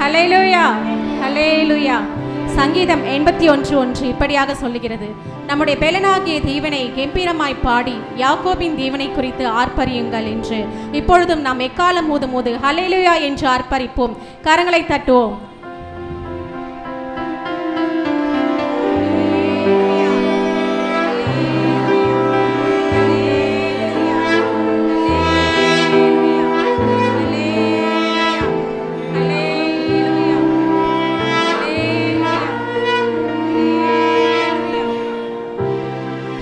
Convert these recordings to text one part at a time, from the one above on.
ஹல்லேலூயா, ஹல்லேலூயா. சங்கீதம் 81:1 இப்படியாக சொல்லுகிறது, நம்முடைய பெலனாகிய தேவனை கெம்பீரமாய் பாடி யாக்கோபின் தேவனை குறித்து ஆர்ப்பரியுங்கள் என்று. இப்பொழுதும் நாம் எக்காலம் ஊதும்போது ஹல்லேலூயா என்று ஆர்ப்பரிப்போம். கரங்களை தட்டுவோம்.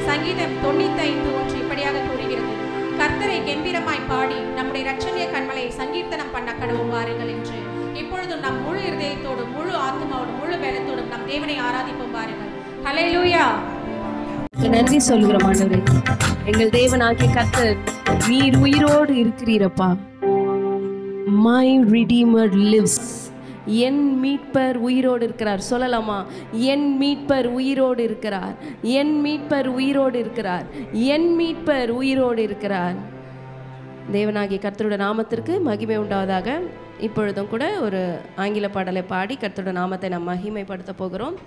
சங்கீதம் 95:1 இப்படியாக கூறுகிறது, கர்த்தரை கெம்பீரமாய் பாடி நம்முடைய இரட்சணிய கண்மலை சங்கீர்த்தனம் பண்ண கடவும் வாருங்கள் என்று. இப்பொழுதும் நம் முழு இருதயத்தோடும் முழு ஆத்மாவோடும் முழு பலத்தோடும் நம் தேவனை ஆராதிப்போம் வாருங்கள். ஹல்லேலூயா. நன்றி சொல்லுகிறோம் ஆண்டவரே. எங்கள் தேவனாகிய கர்த்தர் நீர் உயிரோடு இருக்கிறீரப்பா. My Redeemer lives. என் மீட்பர் உயிரோடு இருக்கிறார். சொல்லலாமா? என் மீட்பர் உயிரோடு இருக்கிறார். என் மீட்பர் உயிரோடு இருக்கிறார். என் மீட்பர் உயிரோடு இருக்கிறார். தேவனாகிய கர்த்தருடைய நாமத்திற்கு மகிமை உண்டாவதாக. இப்பொழுதும் கூட ஒரு ஆங்கில பாடலை பாடி கர்த்தருடைய நாமத்தை நாம் மகிமைப்படுத்த போகிறோம்.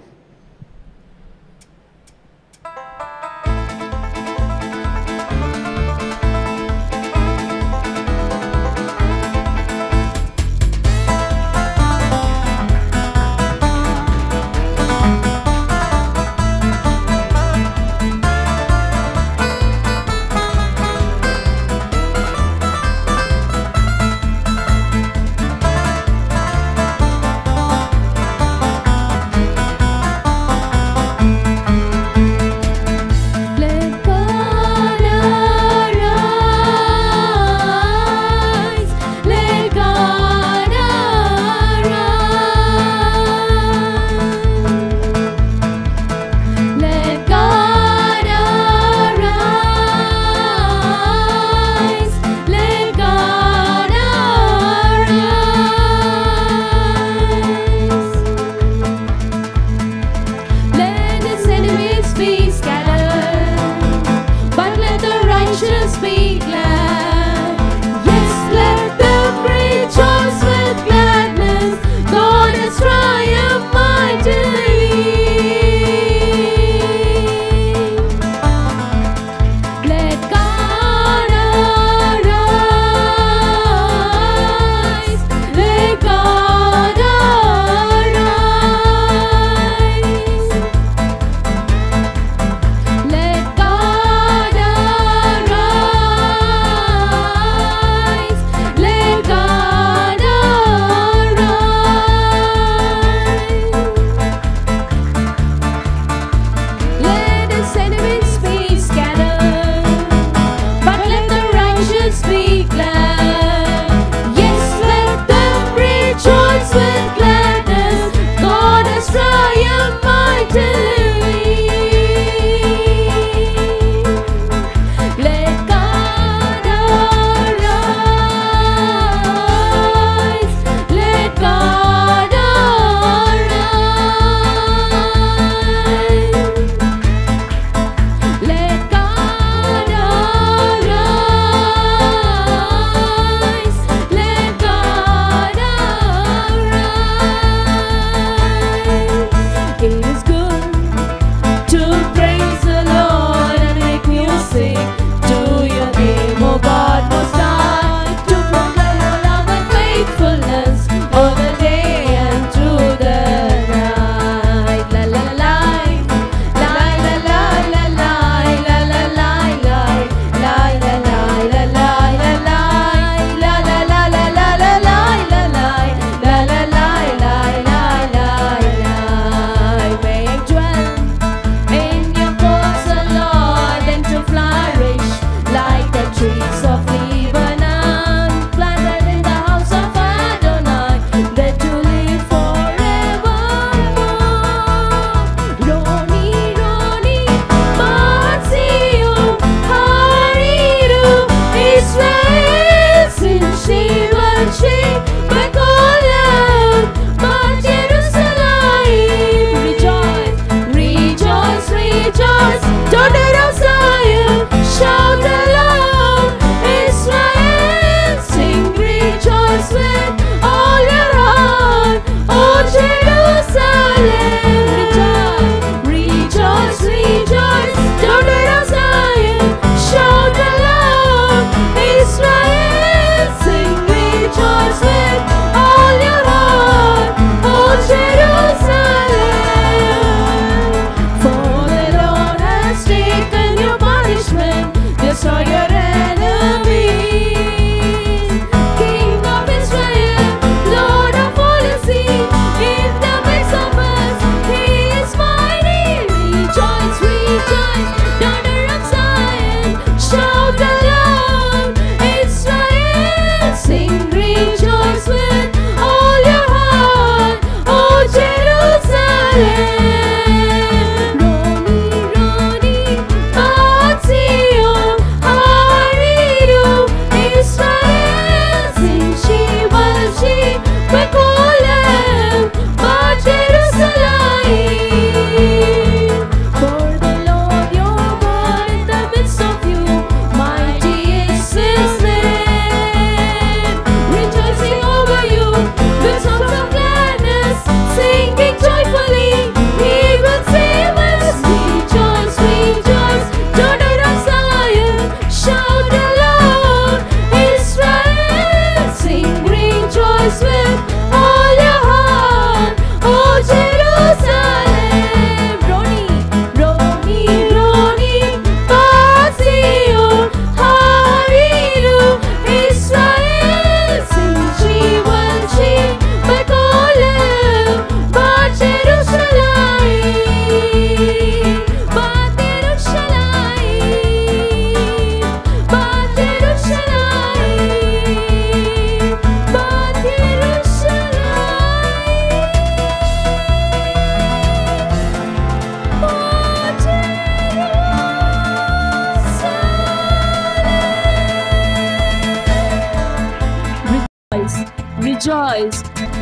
Rejoice,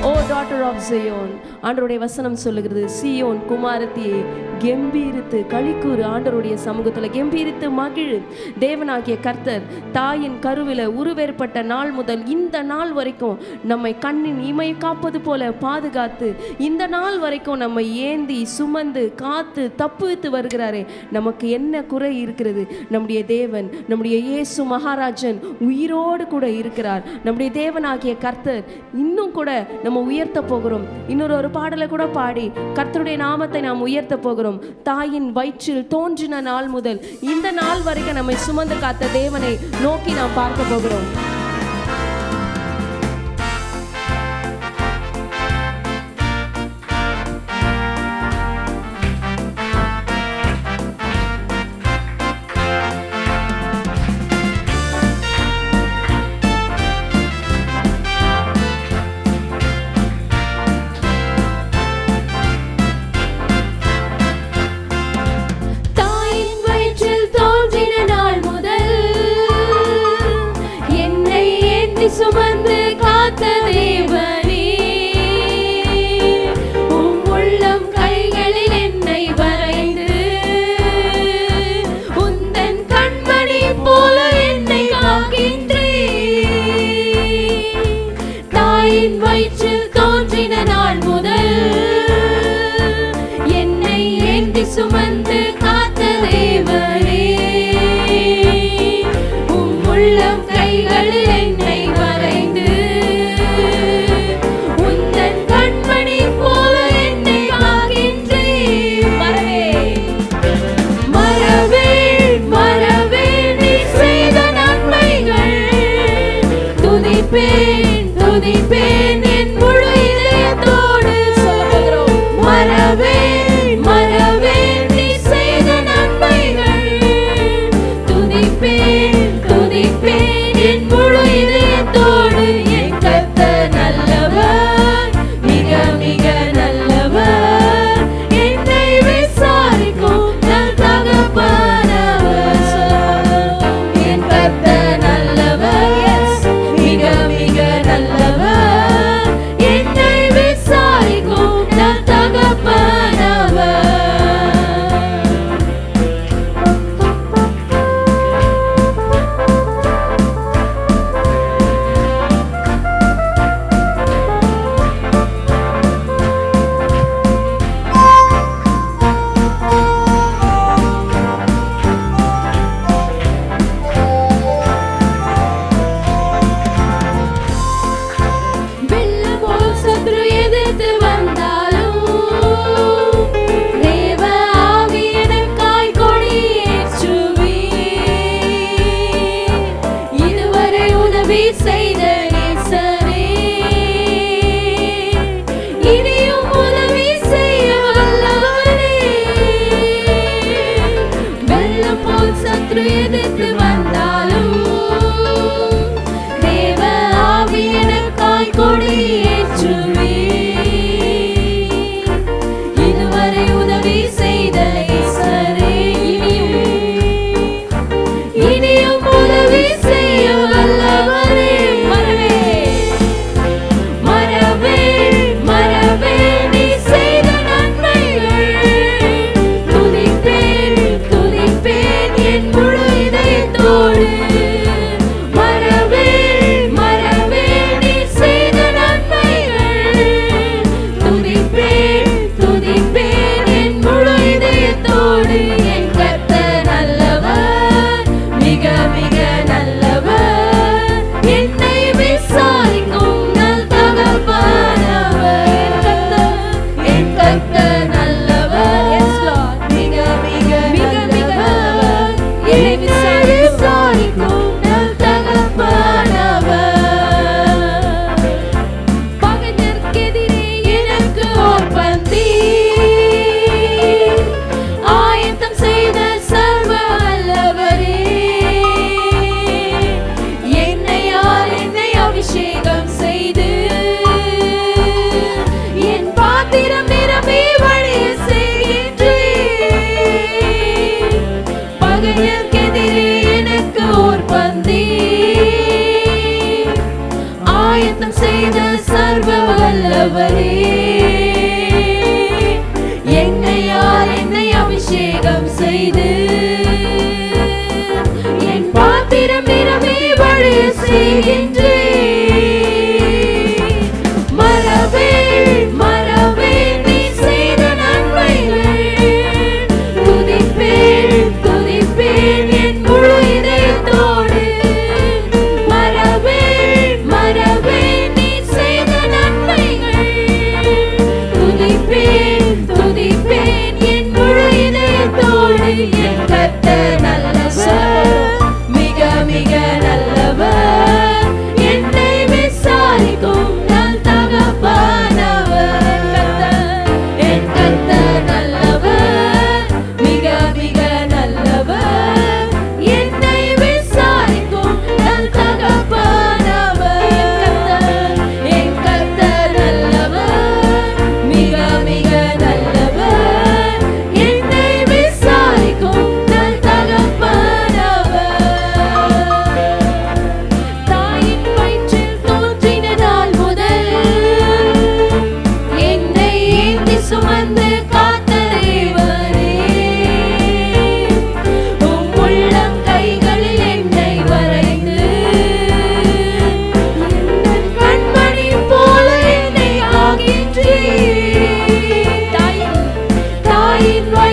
O daughter of Zion. ஆண்டவருடைய வசனம் சொல்லுகிறது, சீயோன் குமாரத்தியே கெம்பீரித்து களிக்கூறு, ஆண்டவருடைய சமூகத்துல கெம்பீரித்து மகிழ். தேவனாகிய கர்த்தர் தாயின் கருவில உருவேற்பட்ட நாள் முதல் இந்த நாள் வரைக்கும் நம்மை கண்ணின் இமை காப்பது போல பாதுகாத்து, இந்த நாள் வரைக்கும் நம்மை ஏந்தி சுமந்து காத்து தப்புவித்து வருகிறாரே. நமக்கு என்ன குறை இருக்கிறது? நம்முடைய தேவன், நம்முடைய இயேசு மகாராஜன் உயிரோடு கூட இருக்கிறார். நம்முடைய தேவனாகிய கர்த்தர் இன்னும் கூட நம்ம உயர்த்த போகிறோம். இன்னொரு பாடலை கூட பாடி கர்த்தருடைய நாமத்தை நாம் உயர்த்த போகிறோம். தாயின் வயிற்றில் தோன்றின நாள் முதல் இந்த நாள் வரைக்கும் நம்மை சுமந்து காத்த தேவனை நோக்கி நாம் பார்க்க போகிறோம். சுமந்து காத்த தேவனே, உம் உள்ளம் கைகளில் என்னை வரைந்து, உந்தன் கண்மணி போல என்னை காக்கின்றே. தாயின் வயிற்றில் தோன்றின நாள் முதல் என்னை ஏந்தி சுமந்து காத்த தேவனே, உம் உள்ளம் கைகளில் என்னை துதிப்பேன் என் முழு இதயத்தோடு. சொல்லுகிறோம், மறவேன் மறவேன் நீ செய்த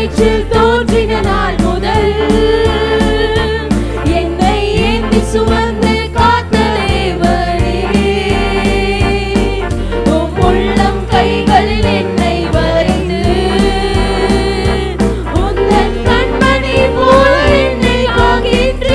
வயிற்றில் தோன்றின நாள் முதல் என்னை ஏந்தி சுமந்து காத்த தேவனே, உம் உள்ளம் கைகளில் என்னை வரைந்து உந்தன் கண்மணி போல என்னை காக்கின்றீர்.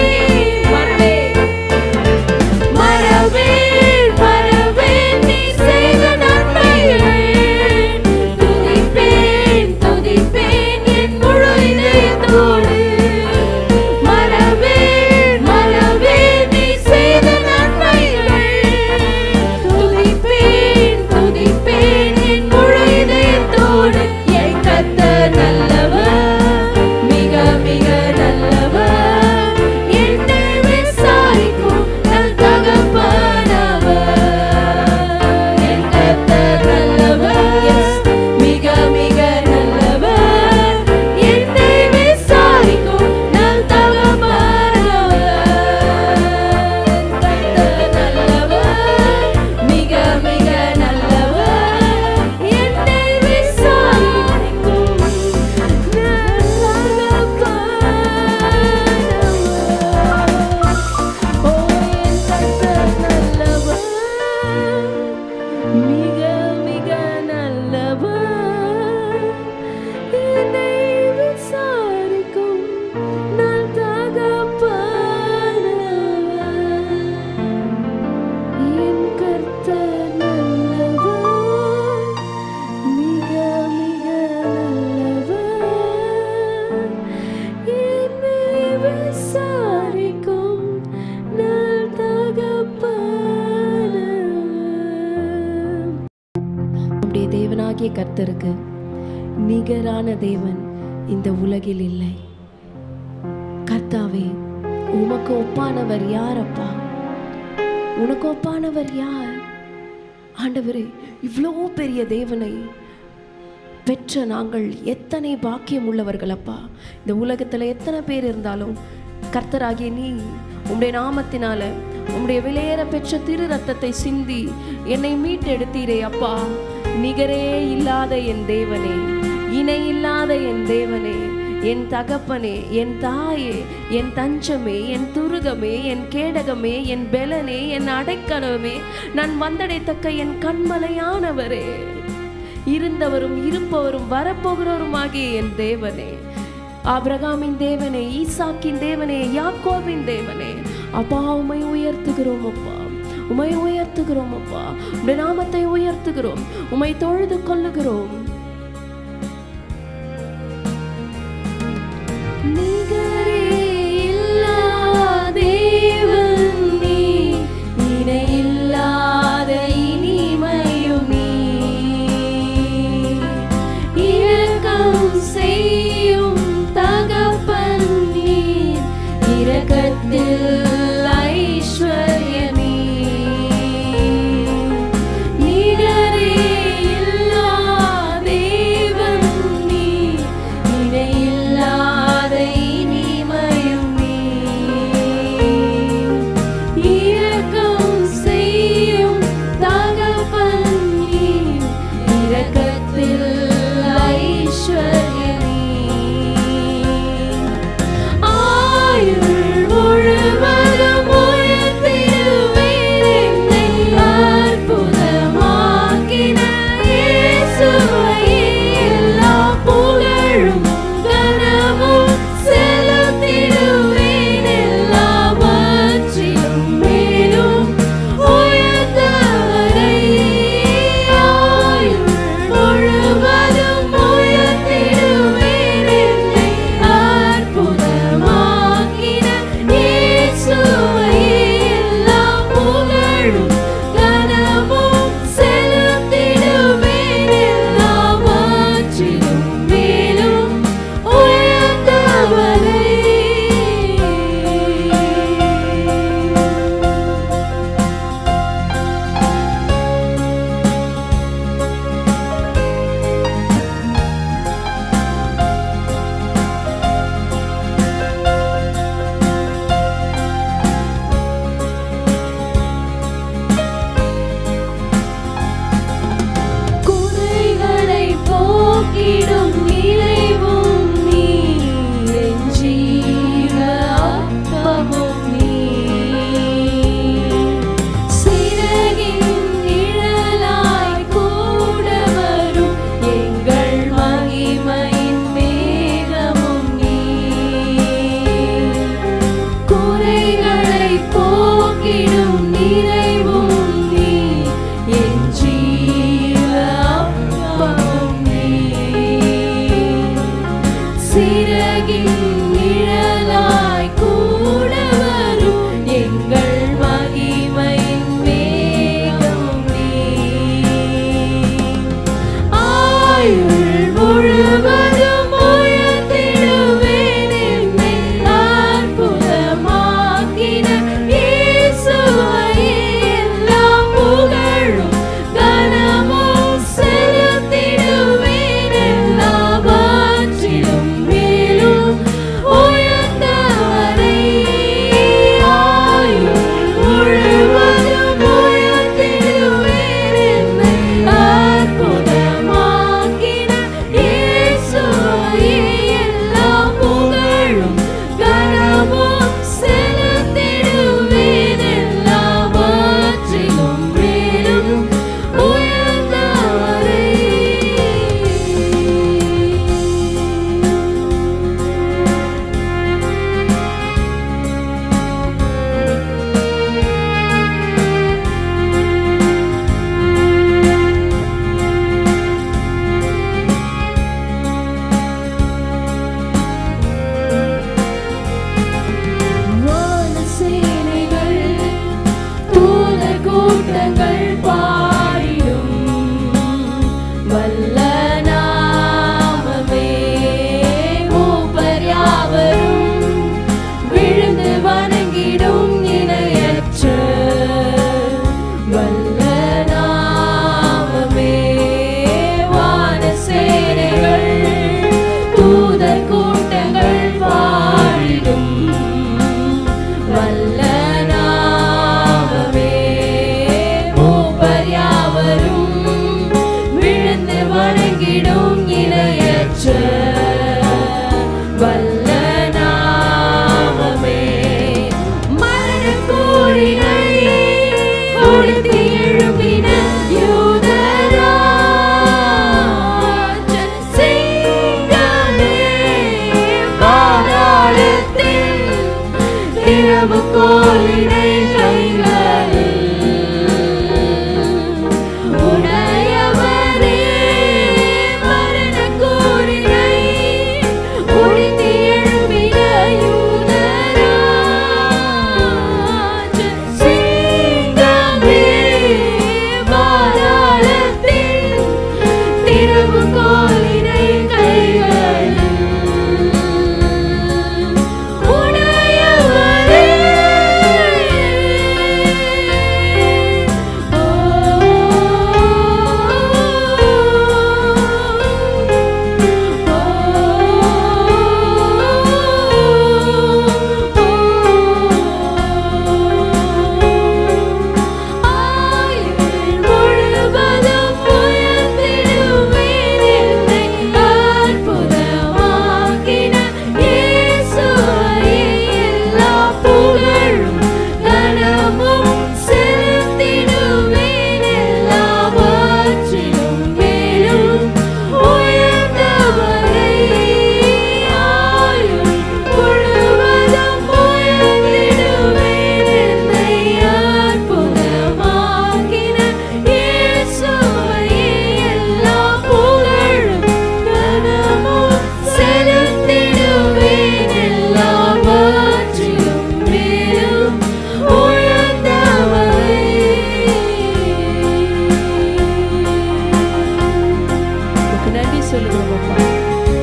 தேவனாகிய கர்த்தருக்கு நிகரான தேவன் இந்த உலகில் இல்லை. கர்த்தாவே, உமக்கு ஒப்பானவர் யார் அப்பா? உனக்கு ஒப்பானவர் யார்? ஆண்டவரே, இவ்வளோ பெரிய தேவனை பெற்ற நாங்கள் எத்தனை பாக்கியம் உள்ளவர்கள் அப்பா. இந்த உலகத்தில் எத்தனை பேர் இருந்தாலும் கர்த்தராகிய நீ உம்முடைய நாமத்தினால உம்முடைய விலையேற பெற்ற திரு ரத்தத்தை சிந்தி என்னை மீட்டெடுத்தீரே அப்பா. நிகரே இல்லாத என் தேவனே, இணை இல்லாத என் தேவனே, என் தகப்பனே, என் தாயே, என் தஞ்சமே, என் துருகமே, என் கேடகமே, என் பெலனே, என் அடைக்கலமே, நான் வந்தடைத்தக்க என் கண்மலையானவரே, இருந்தவரும் இருப்பவரும் வரப்போகிறவருமாகிய என் தேவனே, ஆபிரகாமின் தேவனே, ஈசாக்கின் தேவனே, யாக்கோபின் தேவனே, அப்பா உம்மை உயர்த்துகிறோம் அப்பா, உம்மை உயர்த்துகிறோம் அப்பா, உம்முடைய நாமத்தை உயர்த்துகிறோம், உம்மை தொழுது கொள்ளுகிறோம். நிகரே இல்லா தேவன் நீ, இணை இல்லாத இனிமையும் நீ, இரக்கம் செய்யும் தகப்பன் நீ, இரக்கத்தில் ஐஸ்வர்யமே. நிகரே இல்லா தேவன் நீ, இணை இல்லாத இனிமையும் நீ, இரக்கம் செய்யும் தகப்பன் நீ, இரக்கத்தில் ஐஸ்வர்யமே. ஆயுள் முழுவதும் உலகின் நிழலாய் கூட வரும் எங்கள் மகிமையின் மேகம் நீ. ஆயுள் முழுவதும் உயர்த்திடுவேன் என்னை அற்புதமாக்கின இயேசுவையே. எல்லா புகழும் கனமும் செலுத்திடுவேன் எல்லாவற்றிலும் மேலும் உயர்ந்தவரை. ஆயுள் முழுவதும் உயர்த்திடுவேன் என்னை அற்புதமாக்கின இயேசுவையே. எல்லா புகழும் கனமும் செலுத்திடுவேன் எல்லாவற்றிலும் மேலும் உயர்ந்தவரை. வானசேனைகள் தூதர் கூட்டங்கள் பாடிடும் வல்ல நாமமே. மூப்பர் யாவரும் விழுந்து வணங்கிடும் இணையற்ற வல்ல நாமமே. வானசேனைகள் தூதர் கூட்டங்கள் பாடிடும் வல்ல நாமமே. மூப்பர் யாவரும் விழுந்து வணங்கிடும் இணையற்ற வல்ல நாமமே. மரணக்கூழினை ஒழித்து எழுப்பின யூதராஜ சிங்கமே. பாதாளத்தில் திறவுகோலினை கைகளில் உடையவரே. மரணக்கூழினை ஒழித்து எழுப்பின யூதராஜ சிங்கமே. பாதாளத்தில் திறவுகோலினை கைகளில் உடையவரே. ஆயுள் முழுவதும் உயர்த்திடுவேன் என்னை அற்புதமாக்கின இயேசுவையே. எல்லா புகழும் கனமும் செலுத்திடுவேன் எல்லாவற்றிலும் மேலும் உயர்ந்தவரை. ஆயுள் முழுவதும் உயர்த்திடுவேன் என்னை அற்புதமாக்கின இயேசுவையே. எல்லா புகழும் கனமும் செலுத்திடுவேன் எல்லாவற்றிலும் மேலும் உயர்ந்தவரை. உமக்கு நன்றி சொல்லுகிறோம் அப்பா.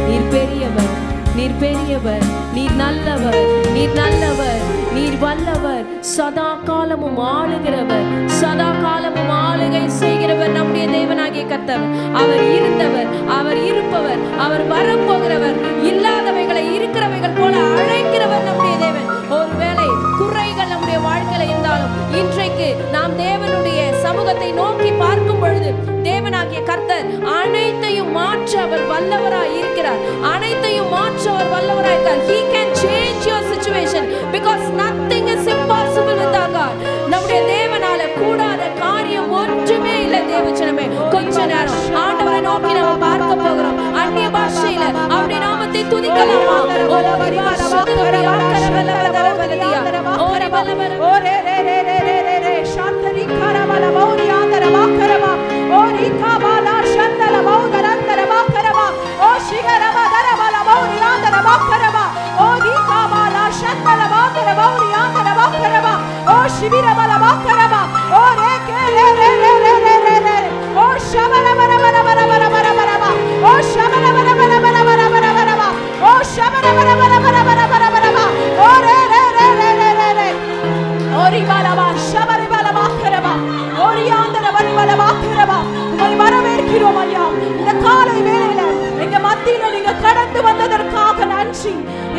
நீர் பெரியவர், நீர் பெரியவர், நீர் நல்லவர், நீர் நல்லவர், நீர் வல்லவர், சதா காலமும் ஆளுகிறவர், சதா காலமும் ஆளுகை செய்கிறவர் நம்முடைய தேவனாகிய கர்த்தர். அவர் இருந்தவர், அவர் இருப்பவர், அவர் வரப்போகிறவர், இல்லாதவைகளை இருக்கிறவைகள் போல அழைக்கிறவர் நம்முடைய தேவன். ஒருவேளை குறைகள் நம்முடைய வாழ்க்கையில இருந்தாலும் இன்றைக்கு நாம் தேவனுடைய சமூகத்தை நோக்கி பார்க்கும் பொழுது தேவனாகிய கர்த்தர் அனைத்தையும் மாற்ற அவர் வல்லவராய் இருக்கிறார். அனைத்தையும் மாற்ற அவர் வல்லவராய் இருக்கிறார். He can change your situation because nothing is impossible with our God. நம்முடைய தேவனால கூடாத காரியம் ஒன்றுமே இல்லை. தேவச்சனமே கொஞ்ச நேரம் ஆண்டவரை நோக்கி நாம் பார்க்க போகிறோம். அந்நிய பாஷையில அவருடைய நாமத்தை துதிக்கலாமா? Oh, shivira bala bakaraba o reke re re re re re re re o shabara bara bara bara bara bara bara o shabara bara bara bara bara bara bara o shabara bara bara bara bara bara bara o re re re re re re re ori bala ba shabari bala bakaraba ori andara bali bala bakaraba உம்மை வரவேற்கிறோம் ஐயா. இந்த காலை வேளையில எங்க மத்தியில நீங்க கடந்து வந்ததற்காக நன்றி.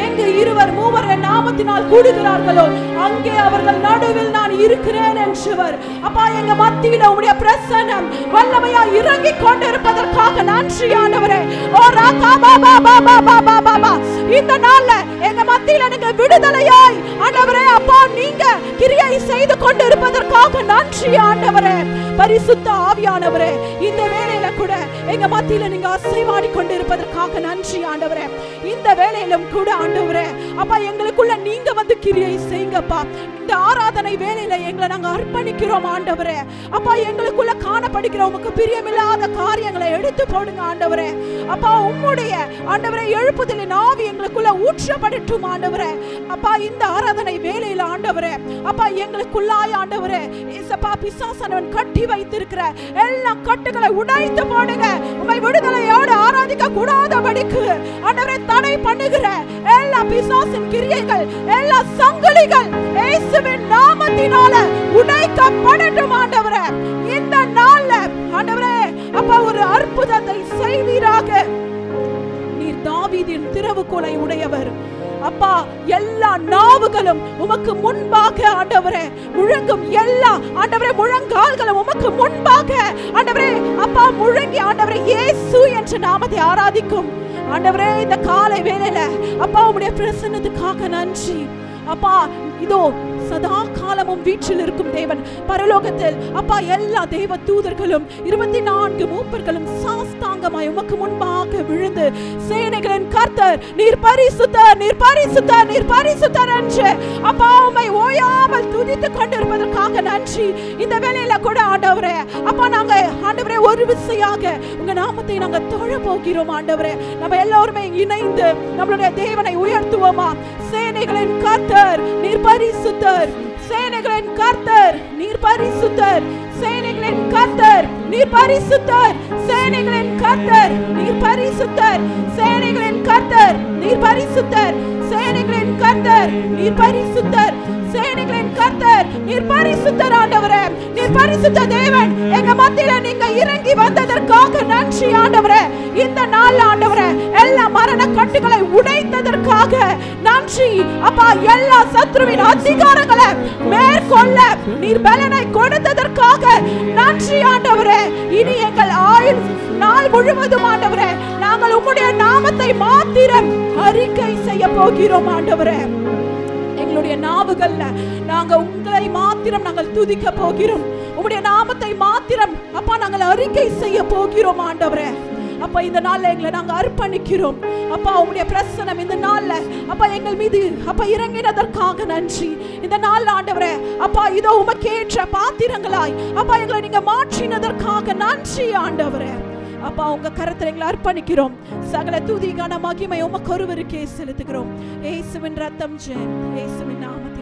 எங்க இருவர் மூவர் என் நாமத்தினால் கூடுகிறார்களோ அங்கே அவர்கள் நடுவில் நான் இருக்கிறேன் என்றவர். அப்பா எங்க மத்தியில உம்முடைய பிரசன்னம் வல்லமையா இறங்கி கொண்டிருப்பதற்காக நன்றி ஆண்டவரே. ஓ ராகா பாபா பாபா பாபா பாபா இந்த நாள்ல எங்க மத்தியில நீங்க விடுதலையாய் ஆண்டவரே அப்பா நீங்க கிரியை செய்து கொண்டிருப்பதற்காக நன்றி ஆண்டவரே. பரிசுத்த ஆவியானவரே இந்த வேளையில கூட எங்க மத்தியில நீங்க அசைவாடி கொண்டிருப்பதற்காக நன்றி ஆண்டவரே. இந்த வேளையிலும் கூட ஆண்டவரே அப்பா எங்களுக்குள்ள நீங்க வந்து கிரியை செய்யுங்கப்பா. இந்த ஆராதனை வேளையில எங்களை நாங்க அர்ப்பணிக்கிறோம் ஆண்டவரே. அப்பா எங்களுக்குள்ள காணப்படுகிற உமக்கு பிரியமில்லாத காரியங்களை எடுத்து போடுங்க ஆண்டவரே. அப்பா உம்முடைய ஆண்டவரே எழுப்புதலின் ஆவி எங்களுக்குள்ள ஊற்றப்படட்டும் ஆண்டவரே. அப்பா இந்த ஆராதனை வேளையில ஆண்டவரே அப்பா எங்களுக்குள்ளாய் ஆண்டவரே இயேசுப்பா பிசாசனவன் கட்டி வைத்திருக்கிற எல்லா கட்டுகளை உடைத்து போடுங்க. உம்மை விடுதலையோடு ஆராதிக்க கூடாதபடிக்கு ஆண்டவரே தடை பண்ணுகிற எல்லா பிசாசின் கிரியைகள் எல்லா சங்கிலிகள் இயேசுவின் நாமத்தினால உடைக்கப்படட்டும் ஆண்டவரே. இந்த நாள்ல ஆண்டவரே அப்பா ஒரு அற்புதத்தை செய்வீராக. நீர் தாவீதின் திறவுகோலை உடையவர் அப்பா. எல்லா நாவுகளும் உமக்கு முன்பாக ஆண்டவரே முழங்கும். எல்லா ஆண்டவரே முழங்கால்களும் உமக்கு முன்பாக ஆண்டவரே அப்பா முழங்கி ஆண்டவரே இயேசு என்ற நாமத்தை ஆராதிக்கும் ஆண்டவரே. இந்த காலை வேளையில அப்பா உம்முடைய பிரசன்னத்துக்காக நன்றி அப்பா. இதோ சதா காலமும் வீற்றில் இருக்கும் தேவன் பரலோகத்தில் அப்பா எல்லா தேவ தூதர்களும் 24 மூப்பர்களும் சாஸ்தாங்கமாய் உமக்கு முன்பாக விழுந்து சேனைகளின் கர்த்தர் நீர் பரிசுத்தர் நீர் பரிசுத்தர் நீர் பரிசுத்தர் என்று அப்பா உம்மை ஓயாமல் துதித்துக் கொண்டிருப்பதற்காக நன்றி. இந்த வேளையில கூட ஆண்டவரே அப்பா நாங்க ஆண்டவரே ஒரு விசையாக உங்க நாமத்தை நாங்க தொழ போகிறோம் ஆண்டவரே. நம்ம எல்லாருமே இணைந்து நம்மளுடைய தேவனை உயர்த்துவோமா. சேனைகளின் கர்த்தர் நீர் பரிசுத்தர் சேனைகளின் கர்த்தர் நீர் பரிசுத்தர் சேனைகளின் கர்த்தர் நீர் பரிசுத்தர் சேனைகளின் கர்த்தர் நீர் பரிசுத்தர் சேனைகளின் கர்த்தர் நீர் பரிசுத்தர் சேனைகளின் கர்த்தர் நீர் பரிசுத்தர் சேனைகளின் கர்த்தர் நீர் பரிசுத்தர் ஆண்டவரே. நீர் பரிசுத்த தேவன் எங்க மத்தியில நீங்க இறங்கி வந்ததற்காக நன்றி ஆண்டவரே. இந்த நாள் ஆண்டவரே எல்லா மரண கட்டுகளை உடைத்ததற்காக நன்றி அப்பா. எல்லா சத்ருவின் அதிகாரங்களை மேற்கொள்ள நீர் பலனை கொடுத்ததற்காக நன்றி ஆண்டவரே. இனி எங்கள் ஆயுள் நாள் முழுவதும் ஆண்டவரே நாங்கள் உம்முடைய நாமத்தை மாத்திரம் அறிக்கை செய்ய போகிறோம் ஆண்டவரே. எங்களுடைய நாவுகள்ல நாங்க உங்களை மாத்திரம் நாங்கள் துதிக்க போகிறோம். உம்முடைய நாமத்தை மாத்திரம் அப்பா நாங்கள் அறிக்கை செய்ய போகிறோம் ஆண்டவரே. அப்பா இந்த நாள்ல எங்களை நாங்க அர்ப்பணிக்கிறோம் அப்பா. உம்முடைய பிரசன்னம் இந்த நாள்ல அப்பா எங்கள் மீது அப்பா இறங்கினதற்காக நன்றி. இந்த நாள்ல ஆண்டவரே அப்பா இதோ உமக்கேற்ற பாத்திரங்களாய் அப்பா எங்களை நீங்க மாற்றினதற்காக நன்றி ஆண்டவரே. அப்பா உங்க கரத்தில் எங்களை அர்ப்பணிக்கிறோம். சகல துதி கன மகிமை உமக்கு ஒருவருக்கே செலுத்துகிறோம். இயேசுவின் ரத்தம் ஜெயம், இயேசுவின் நாமம்.